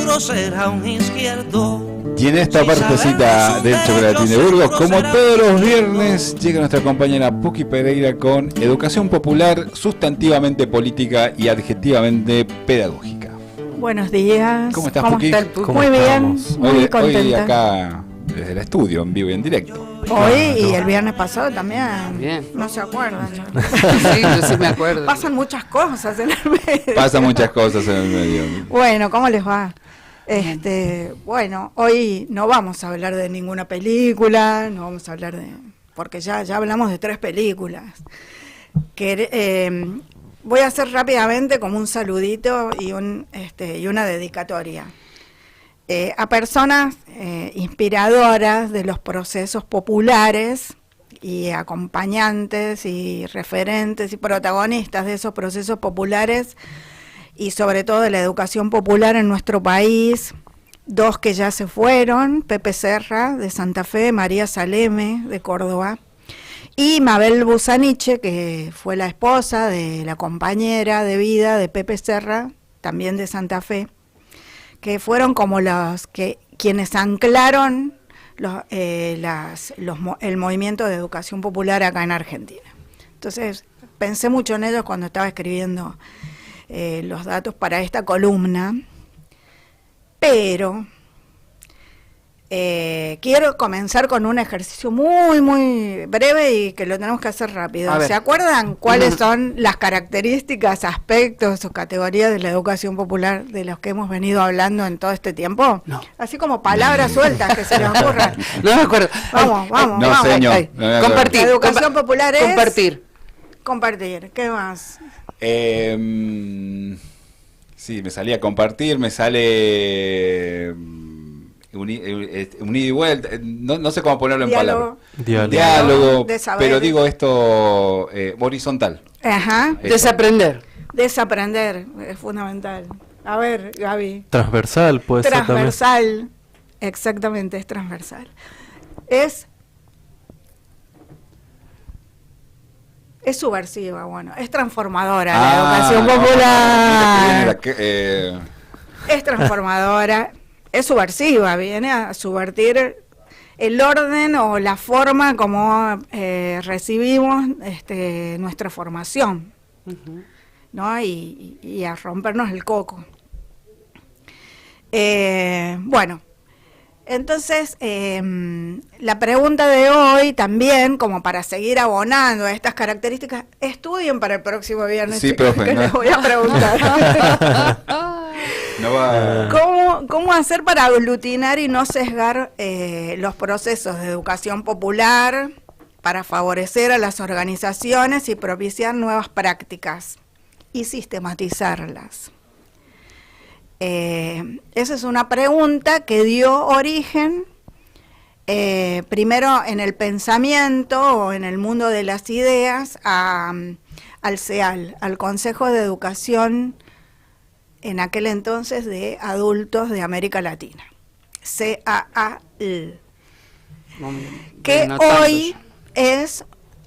futuro será un izquierdo. Y en esta partecita del Chocolatín de Burgos, como todos los viernes, llega nuestra compañera Puki Pereira con educación popular, sustantivamente política y adjetivamente pedagógica. Buenos días. ¿Cómo estás, Puki? Muy bien, muy contenta. Hoy acá desde el estudio, en vivo y en directo. Hoy y el viernes pasado también. Bien. No se acuerdan. Sí, yo sí me acuerdo. Pasan muchas cosas en el medio. Pasan muchas cosas en el medio. Bueno, ¿cómo les va? Bueno, hoy no vamos a hablar de ninguna película, no vamos a hablar de... porque ya hablamos de 3 películas. Voy a hacer rápidamente como un saludito y una dedicatoria. A personas inspiradoras de los procesos populares y acompañantes y referentes y protagonistas de esos procesos populares y sobre todo de la educación popular en nuestro país, 2 que ya se fueron, Pepe Serra de Santa Fe, María Saleme de Córdoba, y Mabel Busaniche, que fue la esposa de la compañera de vida de Pepe Serra, también de Santa Fe, que fueron como quienes anclaron el movimiento de educación popular acá en Argentina. Entonces, pensé mucho en ellos cuando estaba escribiendo los datos para esta columna, pero quiero comenzar con un ejercicio muy, muy breve y que lo tenemos que hacer rápido. ¿Se acuerdan cuáles son las características, aspectos o categorías de la educación popular de los que hemos venido hablando en todo este tiempo? No. Así como palabras sueltas que se les ocurran. No me acuerdo. Vamos. No, señor. Compartir. La educación popular es... Compartir. ¿Qué más? Sí, me salía compartir, me sale unida y vuelta, no sé cómo ponerlo en palabras. Diálogo, pero digo esto horizontal. Ajá. Desaprender. Desaprender es fundamental. A ver, Gaby. Transversal puede ser también. Transversal, exactamente, es transversal. Es subversiva, bueno, es transformadora la educación popular. Es transformadora, es subversiva, viene a subvertir el orden o la forma como recibimos nuestra formación, ¿no? Y a rompernos el coco. Bueno. Entonces, la pregunta de hoy también, como para seguir abonando a estas características, estudien para el próximo viernes. Sí, profe. Les voy a preguntar. ¿Cómo hacer para aglutinar y no sesgar los procesos de educación popular para favorecer a las organizaciones y propiciar nuevas prácticas y sistematizarlas? Esa es una pregunta que dio origen primero en el pensamiento o en el mundo de las ideas al CEAL, al Consejo de Educación en aquel entonces de Adultos de América Latina, CAAL, que hoy es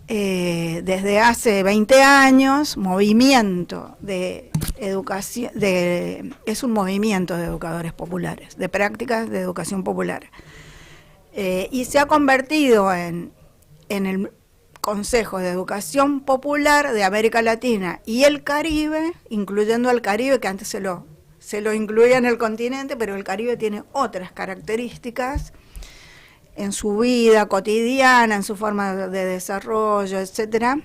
desde hace 20 años movimiento de educación, es un movimiento de educadores populares, de prácticas de educación popular, y se ha convertido en el Consejo de Educación Popular de América Latina y el Caribe, incluyendo al Caribe, que antes se lo incluía en el continente, pero el Caribe tiene otras características en su vida cotidiana, en su forma de desarrollo, etcétera,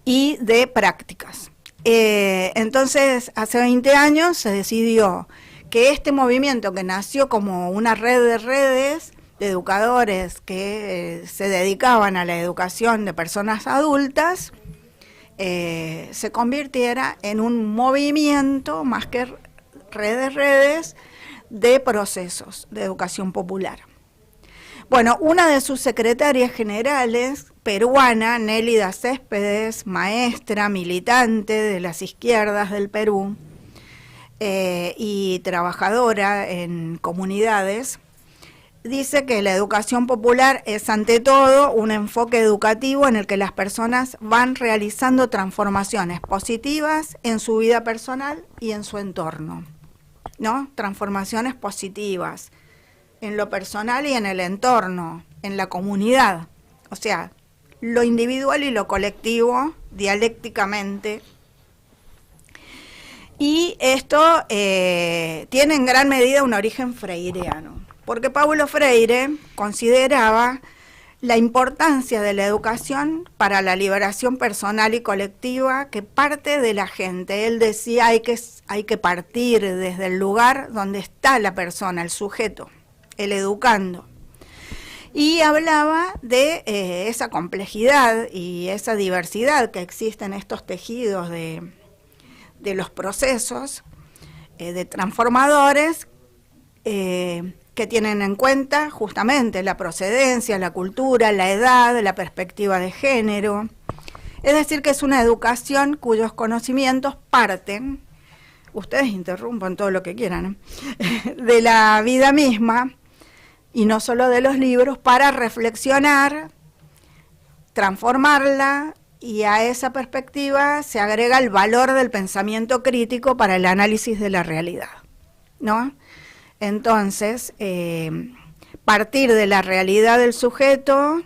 y de prácticas. Entonces, hace 20 años se decidió que este movimiento, que nació como una red de redes de educadores que se dedicaban a la educación de personas adultas, se convirtiera en un movimiento, más que redes, de procesos de educación popular. Bueno, una de sus secretarias generales, peruana, Nélida Céspedes, maestra, militante de las izquierdas del Perú y trabajadora en comunidades, dice que la educación popular es ante todo un enfoque educativo en el que las personas van realizando transformaciones positivas en su vida personal y en su entorno. ¿no? Transformaciones positivas en lo personal y en el entorno, en la comunidad. O sea, lo individual y lo colectivo dialécticamente. Y esto tiene en gran medida un origen freireano, porque Paulo Freire consideraba la importancia de la educación para la liberación personal y colectiva que parte de la gente. Él decía hay que partir desde el lugar donde está la persona, el sujeto, el educando. Y hablaba de esa complejidad y esa diversidad que existe en estos tejidos de los procesos de transformadores que tienen en cuenta justamente la procedencia, la cultura, la edad, la perspectiva de género. Es decir, que es una educación cuyos conocimientos parten, ustedes interrumpan todo lo que quieran, de la vida misma, y no solo de los libros, para reflexionar, transformarla, y a esa perspectiva se agrega el valor del pensamiento crítico para el análisis de la realidad, ¿no? Entonces, partir de la realidad del sujeto,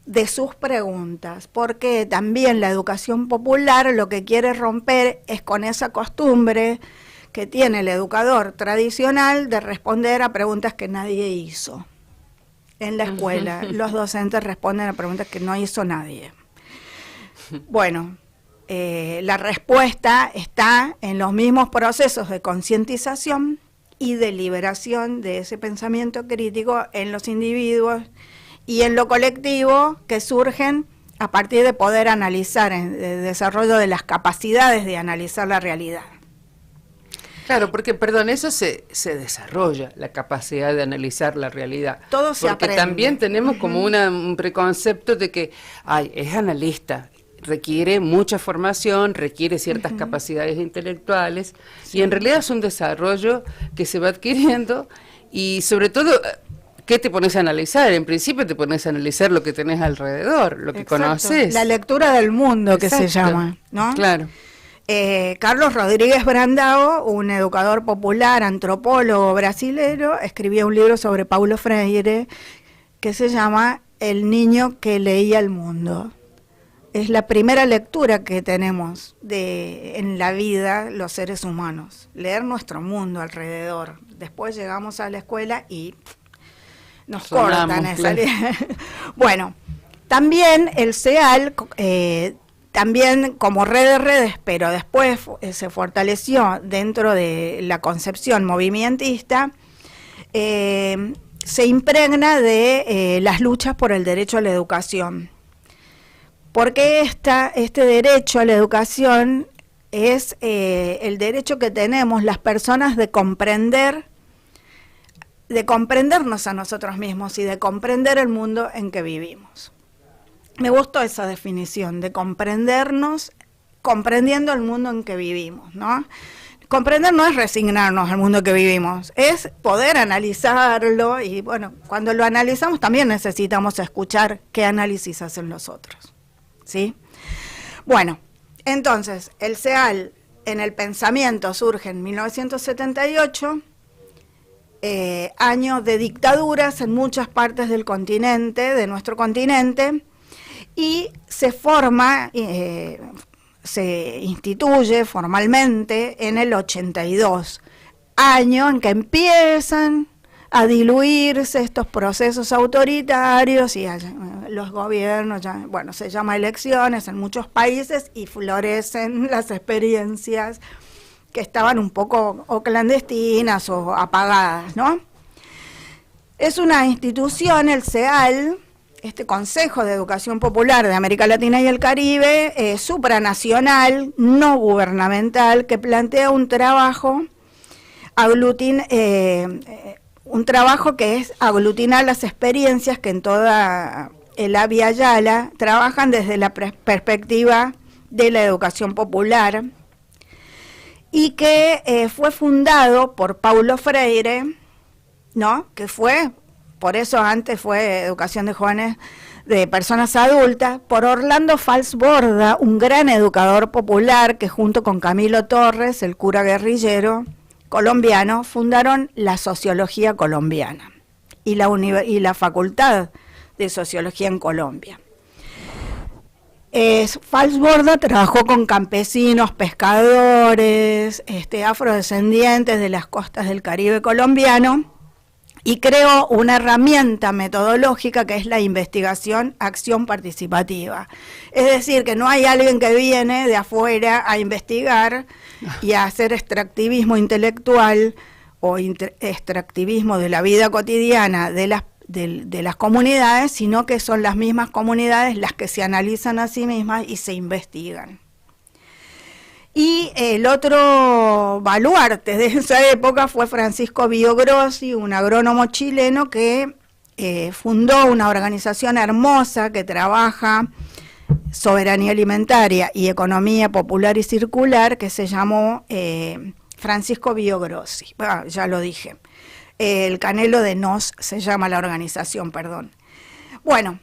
de sus preguntas, porque también la educación popular lo que quiere romper es con esa costumbre que tiene el educador tradicional de responder a preguntas que nadie hizo. En la escuela, los docentes responden a preguntas que no hizo nadie. Bueno, la respuesta está en los mismos procesos de concientización y de liberación de ese pensamiento crítico en los individuos y en lo colectivo, que surgen a partir de poder analizar, el desarrollo de las capacidades de analizar la realidad. Claro, porque, perdón, eso se desarrolla, la capacidad de analizar la realidad. Todo se porque aprende. También tenemos como un preconcepto de que, es analista, requiere mucha formación, requiere ciertas capacidades intelectuales, y en realidad es un desarrollo que se va adquiriendo, y sobre todo, ¿qué te pones a analizar? En principio te pones a analizar lo que tenés alrededor, lo que conoces. La lectura del mundo, que se llama, ¿no? Claro. Carlos Rodríguez Brandao, un educador popular, antropólogo brasilero, escribió un libro sobre Paulo Freire que se llama El niño que leía el mundo. Es la primera lectura que tenemos en la vida los seres humanos, leer nuestro mundo alrededor. Después llegamos a la escuela y nos cortan esa. Bueno, también el CEAL, también como red de redes, pero después se fortaleció dentro de la concepción movimentista, se impregna de las luchas por el derecho a la educación. Porque este derecho a la educación es el derecho que tenemos las personas de comprendernos a nosotros mismos y de comprender el mundo en que vivimos. Me gustó esa definición de comprendernos, comprendiendo el mundo en que vivimos, ¿no? Comprender no es resignarnos al mundo que vivimos, es poder analizarlo, y bueno, cuando lo analizamos también necesitamos escuchar qué análisis hacen los otros, ¿sí? Bueno, entonces, el CEAL en el pensamiento surge en 1978, año de dictaduras en muchas partes del continente, de nuestro continente, y se forma, se instituye formalmente en el 82, año en que empiezan a diluirse estos procesos autoritarios y los gobiernos, se llama elecciones en muchos países y florecen las experiencias que estaban un poco o clandestinas o apagadas, ¿no? Es una institución, el CEAL, este Consejo de Educación Popular de América Latina y el Caribe, supranacional, no gubernamental, que plantea un trabajo que es aglutinar las experiencias que en toda el Abya Yala trabajan desde la perspectiva de la educación popular, y que fue fundado por Paulo Freire, ¿no? Que fue, por eso antes fue Educación de Jóvenes, de Personas Adultas, por Orlando Falsborda, un gran educador popular que junto con Camilo Torres, el cura guerrillero, colombianos fundaron la sociología colombiana y la Facultad de Sociología en Colombia. Falsborda trabajó con campesinos, pescadores, afrodescendientes de las costas del Caribe colombiano y creó una herramienta metodológica que es la investigación-acción participativa. Es decir, que no hay alguien que viene de afuera a investigar y a hacer extractivismo intelectual o extractivismo de la vida cotidiana de las comunidades, sino que son las mismas comunidades las que se analizan a sí mismas y se investigan. Y el otro baluarte de esa época fue Francisco Biogrossi, un agrónomo chileno que fundó una organización hermosa que trabaja soberanía alimentaria y economía popular y circular, que se llamó Francisco Biogrossi. Ya lo dije. El Canelo de Nos se llama la organización, perdón. Bueno,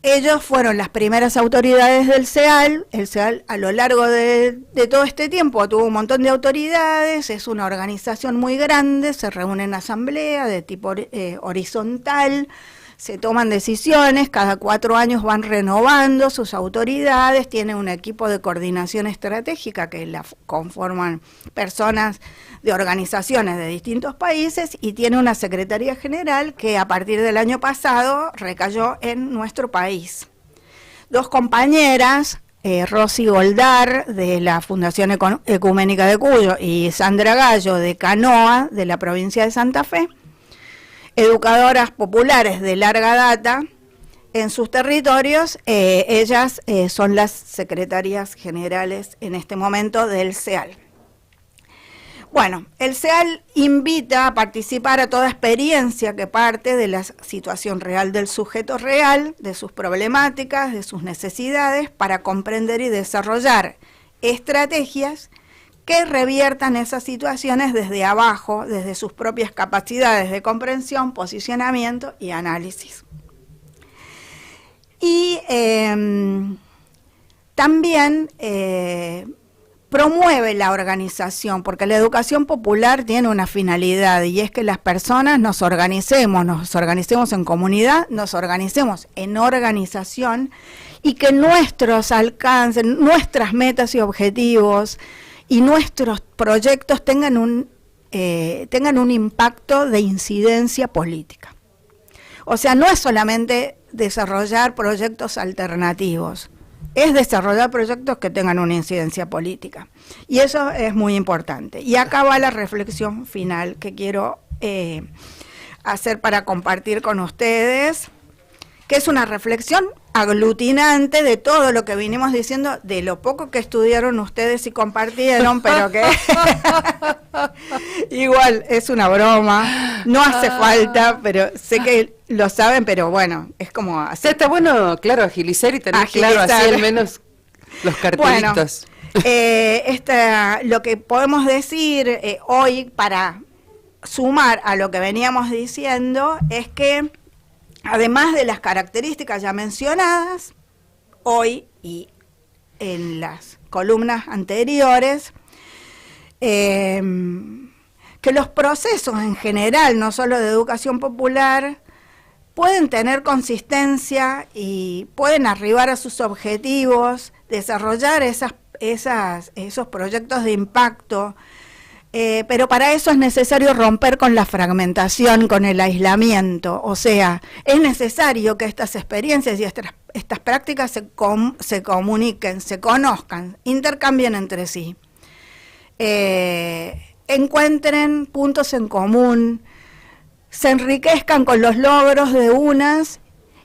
ellos fueron las primeras autoridades del CEAL. El CEAL a lo largo de todo este tiempo tuvo un montón de autoridades, es una organización muy grande, se reúne en asamblea de tipo horizontal, se toman decisiones, cada 4 años van renovando sus autoridades, tiene un equipo de coordinación estratégica que la conforman personas de organizaciones de distintos países y tiene una secretaría general que a partir del año pasado recayó en nuestro país. 2 compañeras, Rosy Goldar de la Fundación Ecuménica de Cuyo y Sandra Gallo de Canoa de la provincia de Santa Fe, educadoras populares de larga data en sus territorios, ellas son las secretarias generales en este momento del CEAL. Bueno, el CEAL invita a participar a toda experiencia que parte de la situación real del sujeto real, de sus problemáticas, de sus necesidades, para comprender y desarrollar estrategias que reviertan esas situaciones desde abajo, desde sus propias capacidades de comprensión, posicionamiento y análisis. Y también promueve la organización, porque la educación popular tiene una finalidad y es que las personas nos organicemos en comunidad, nos organicemos en organización y que nuestros alcances, nuestras metas y objetivos y nuestros proyectos tengan un impacto de incidencia política. O sea, no es solamente desarrollar proyectos alternativos, es desarrollar proyectos que tengan una incidencia política. Y eso es muy importante. Y acá va la reflexión final que quiero hacer para compartir con ustedes, que es una reflexión aglutinante de todo lo que vinimos diciendo, de lo poco que estudiaron ustedes y compartieron, pero que igual es una broma, no hace falta, pero sé que lo saben, pero bueno, es como así. Está bueno, claro, agilizar y tener claro así al menos los cartelitos. Bueno, lo que podemos decir hoy para sumar a lo que veníamos diciendo es que además de las características ya mencionadas, hoy y en las columnas anteriores, que los procesos en general, no solo de educación popular, pueden tener consistencia y pueden arribar a sus objetivos, desarrollar esos proyectos de impacto, pero para eso es necesario romper con la fragmentación, con el aislamiento. O sea, es necesario que estas experiencias y estas prácticas se comuniquen, se conozcan, intercambien entre sí, encuentren puntos en común, se enriquezcan con los logros de unas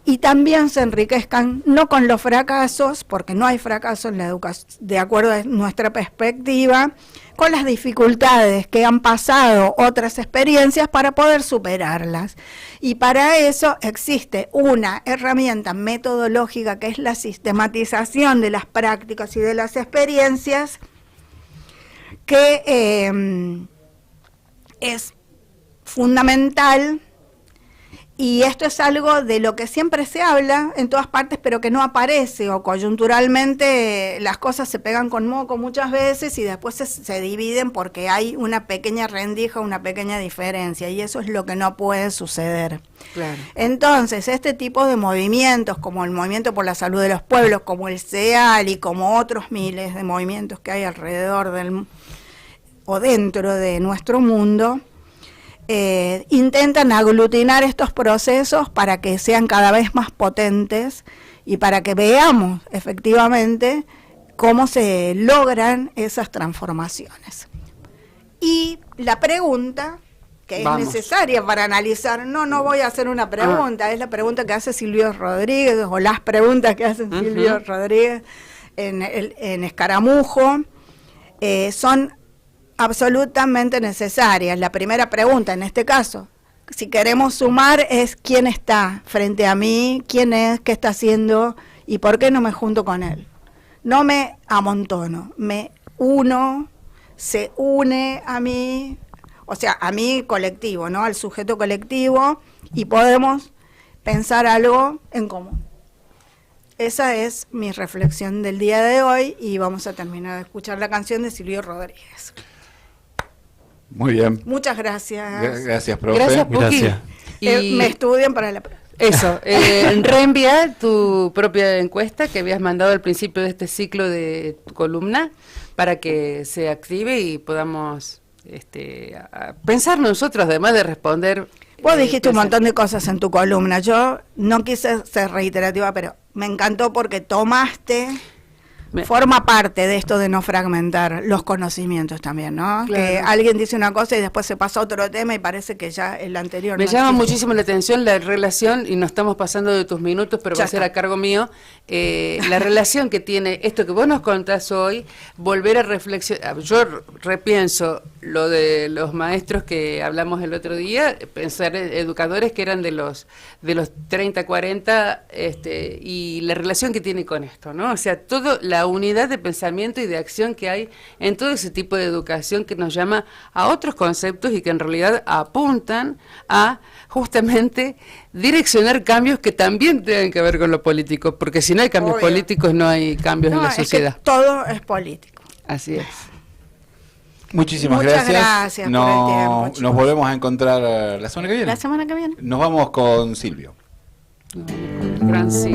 y también se enriquezcan no con los fracasos, porque no hay fracaso en la educación, de acuerdo a nuestra perspectiva, con las dificultades que han pasado otras experiencias para poder superarlas. Y para eso existe una herramienta metodológica que es la sistematización de las prácticas y de las experiencias, que es fundamental Y esto es algo de lo que siempre se habla en todas partes, pero que no aparece, o coyunturalmente las cosas se pegan con moco muchas veces y después se dividen porque hay una pequeña rendija, una pequeña diferencia, y eso es lo que no puede suceder. Claro. Entonces, este tipo de movimientos, como el Movimiento por la Salud de los Pueblos, como el CEAL y como otros miles de movimientos que hay alrededor o dentro de nuestro mundo, intentan aglutinar estos procesos para que sean cada vez más potentes y para que veamos efectivamente cómo se logran esas transformaciones. Y la pregunta que es necesaria para analizar, no voy a hacer una pregunta, es la pregunta que hace Silvio Rodríguez, o las preguntas que hace Silvio Rodríguez en Escaramujo, son absolutamente necesarias. La primera pregunta, en este caso, si queremos sumar, es quién está frente a mí, quién es, qué está haciendo y por qué no me junto con él. No me amontono, me uno, se une a mí, o sea, a mí colectivo, ¿no? Al sujeto colectivo, y podemos pensar algo en común. Esa es mi reflexión del día de hoy, y vamos a terminar de escuchar la canción de Silvio Rodríguez. Muy bien. Muchas gracias. Gracias, profe. Gracias, Puki. Gracias. Y Me estudian para la prueba. eso, reenvía tu propia encuesta que habías mandado al principio de este ciclo de tu columna para que se active y podamos a pensar nosotros, además de responder. Vos dijiste un montón de cosas en tu columna. Yo no quise ser reiterativa, pero me encantó porque tomaste... Forma parte de esto de no fragmentar los conocimientos también, ¿no? Claro. Que alguien dice una cosa y después se pasa a otro tema y parece que ya el anterior... Me no llama existe. muchísimo la atención la relación, y nos estamos pasando de tus minutos, pero Ya va a ser está. a cargo mío, la relación que tiene esto que vos nos contás hoy, volver a reflexionar. Yo repienso lo de los maestros que hablamos el otro día, pensar en educadores que eran de los 30, 40, y la relación que tiene con esto, ¿no? O sea, todo la unidad de pensamiento y de acción que hay en todo ese tipo de educación que nos llama a otros conceptos y que en realidad apuntan a justamente direccionar cambios que también tengan que ver con lo político, porque si no hay cambios Obvio. políticos no hay cambios en la Es que sociedad. todo es político. Así es. Muchísimas Muchas gracias. gracias por el tiempo, chicos. Nos volvemos a encontrar la semana que viene. La semana que viene. Nos vamos con Silvio. Gran sí.